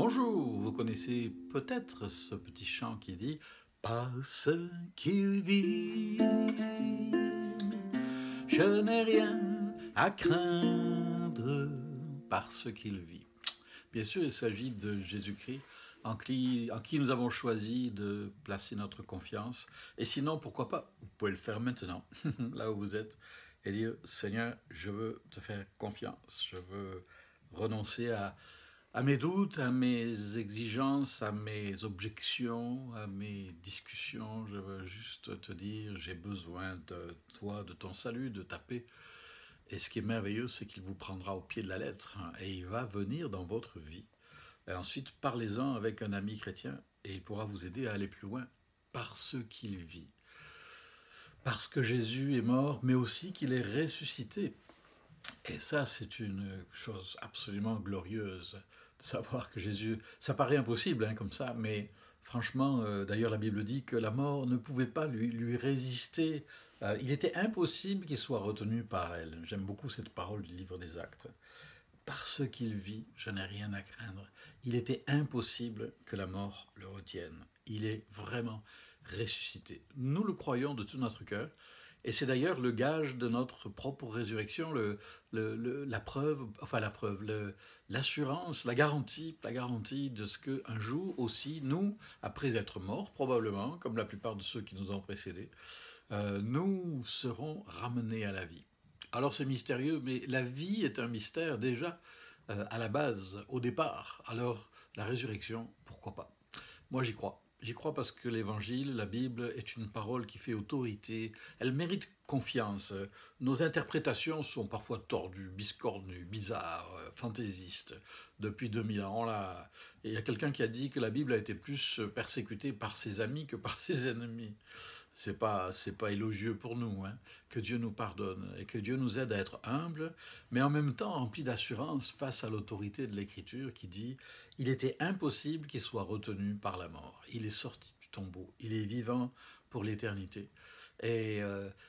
Bonjour, vous connaissez peut-être ce petit chant qui dit « Parce qu'il vit, je n'ai rien à craindre parce qu'il vit ». Bien sûr, il s'agit de Jésus-Christ en qui nous avons choisi de placer notre confiance. Et sinon, pourquoi pas, vous pouvez le faire maintenant, là où vous êtes, et dire « Seigneur, je veux te faire confiance, je veux renoncer à mes doutes, à mes exigences, à mes objections, à mes discussions. Je veux juste te dire, j'ai besoin de toi, de ton salut, de ta paix. Et ce qui est merveilleux, c'est qu'il vous prendra au pied de la lettre et il va venir dans votre vie. Et ensuite, parlez-en avec un ami chrétien et il pourra vous aider à aller plus loin parce qu'il vit. Parce que Jésus est mort, mais aussi qu'il est ressuscité. Et ça, c'est une chose absolument glorieuse, de savoir que Jésus, ça paraît impossible comme ça, mais franchement, d'ailleurs la Bible dit que la mort ne pouvait pas lui résister. Il était impossible qu'il soit retenu par elle. J'aime beaucoup cette parole du livre des Actes. Parce qu'il vit, je n'ai rien à craindre. Il était impossible que la mort le retienne. Il est vraiment ressuscité. Nous le croyons de tout notre cœur. Et c'est d'ailleurs le gage de notre propre résurrection, l'assurance, la garantie de ce qu'un jour aussi, nous, après être morts probablement, comme la plupart de ceux qui nous ont précédés, nous serons ramenés à la vie. Alors c'est mystérieux, mais la vie est un mystère déjà à la base, au départ. Alors la résurrection, pourquoi pas? Moi j'y crois. J'y crois parce que l'Évangile, la Bible, est une parole qui fait autorité. Elle mérite confiance. Nos interprétations sont parfois tordues, biscornues, bizarres, fantaisistes. Depuis 2000 ans, il y a quelqu'un qui a dit que la Bible a été plus persécutée par ses amis que par ses ennemis. C'est pas élogieux pour nous, hein. Que Dieu nous pardonne et que Dieu nous aide à être humbles, mais en même temps remplis d'assurance face à l'autorité de l'Écriture qui dit « Il était impossible qu'il soit retenu par la mort. Il est sorti du tombeau. Il est vivant pour l'éternité. » Et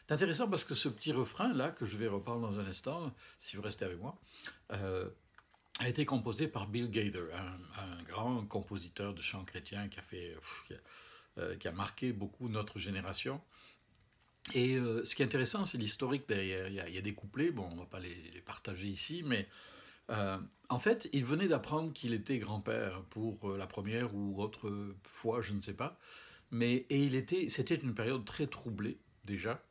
c'est intéressant parce que ce petit refrain-là, que je vais reprendre dans un instant, si vous restez avec moi, a été composé par Bill Gaither, un grand compositeur de chants chrétiens qui a marqué beaucoup notre génération. Et ce qui est intéressant, c'est l'historique derrière. Il y a des couplets, bon, on ne va pas les partager ici, mais en fait, il venait d'apprendre qu'il était grand-père pour la première ou autre fois, je ne sais pas. C'était une période très troublée, déjà.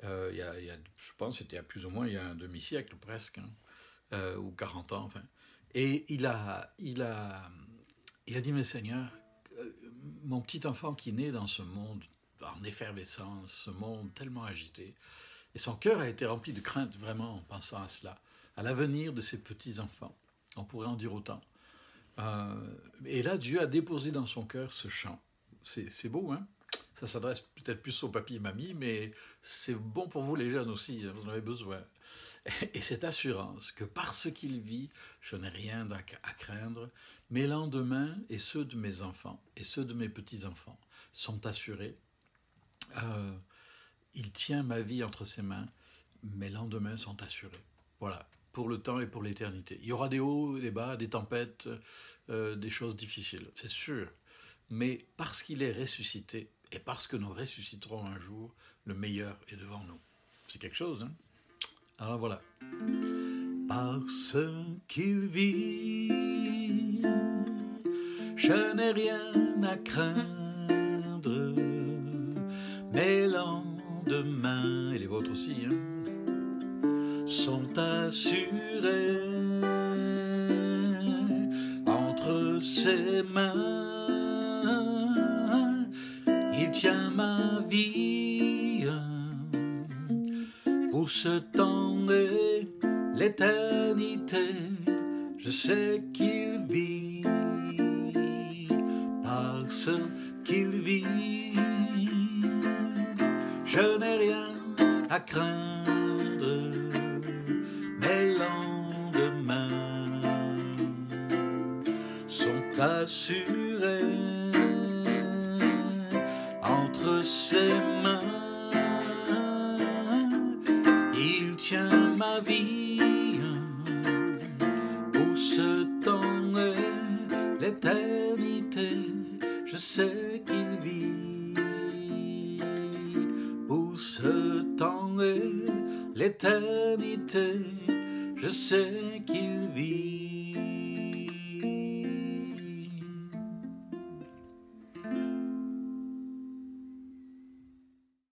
Je pense que c'était à plus ou moins il y a un demi-siècle presque, ou 40 ans, enfin. Et il a dit, mais Seigneur, mon petit enfant qui naît dans ce monde en effervescence, ce monde tellement agité, et son cœur a été rempli de crainte vraiment en pensant à cela, à l'avenir de ses petits-enfants. On pourrait en dire autant. Et là, Dieu a déposé dans son cœur ce chant. C'est beau, hein? Ça s'adresse peut-être plus aux papis et mamies, mais c'est bon pour vous les jeunes aussi, vous en avez besoin. Et cette assurance que parce qu'il vit, je n'ai rien à craindre, mes lendemains et ceux de mes enfants et ceux de mes petits-enfants sont assurés. Il tient ma vie entre ses mains, mes lendemains sont assurés. Voilà, pour le temps et pour l'éternité. Il y aura des hauts, des bas, des tempêtes, des choses difficiles, c'est sûr. Mais parce qu'il est ressuscité et parce que nous ressusciterons un jour, le meilleur est devant nous. C'est quelque chose, hein? Alors voilà. Parce qu'il vit, je n'ai rien à craindre, mes lendemains, et les vôtres aussi, hein, sont assurés entre ses mains. Il tient ma vie pour ce temps et l'éternité. Je sais qu'il vit parce qu'il vit. Je n'ai rien à craindre, mes lendemains sont assurés entre ses mains. Il tient ma vie pour ce temps et l'éternité. sais qu'il vit pour ce temps et l'éternité, je sais qu'il vit.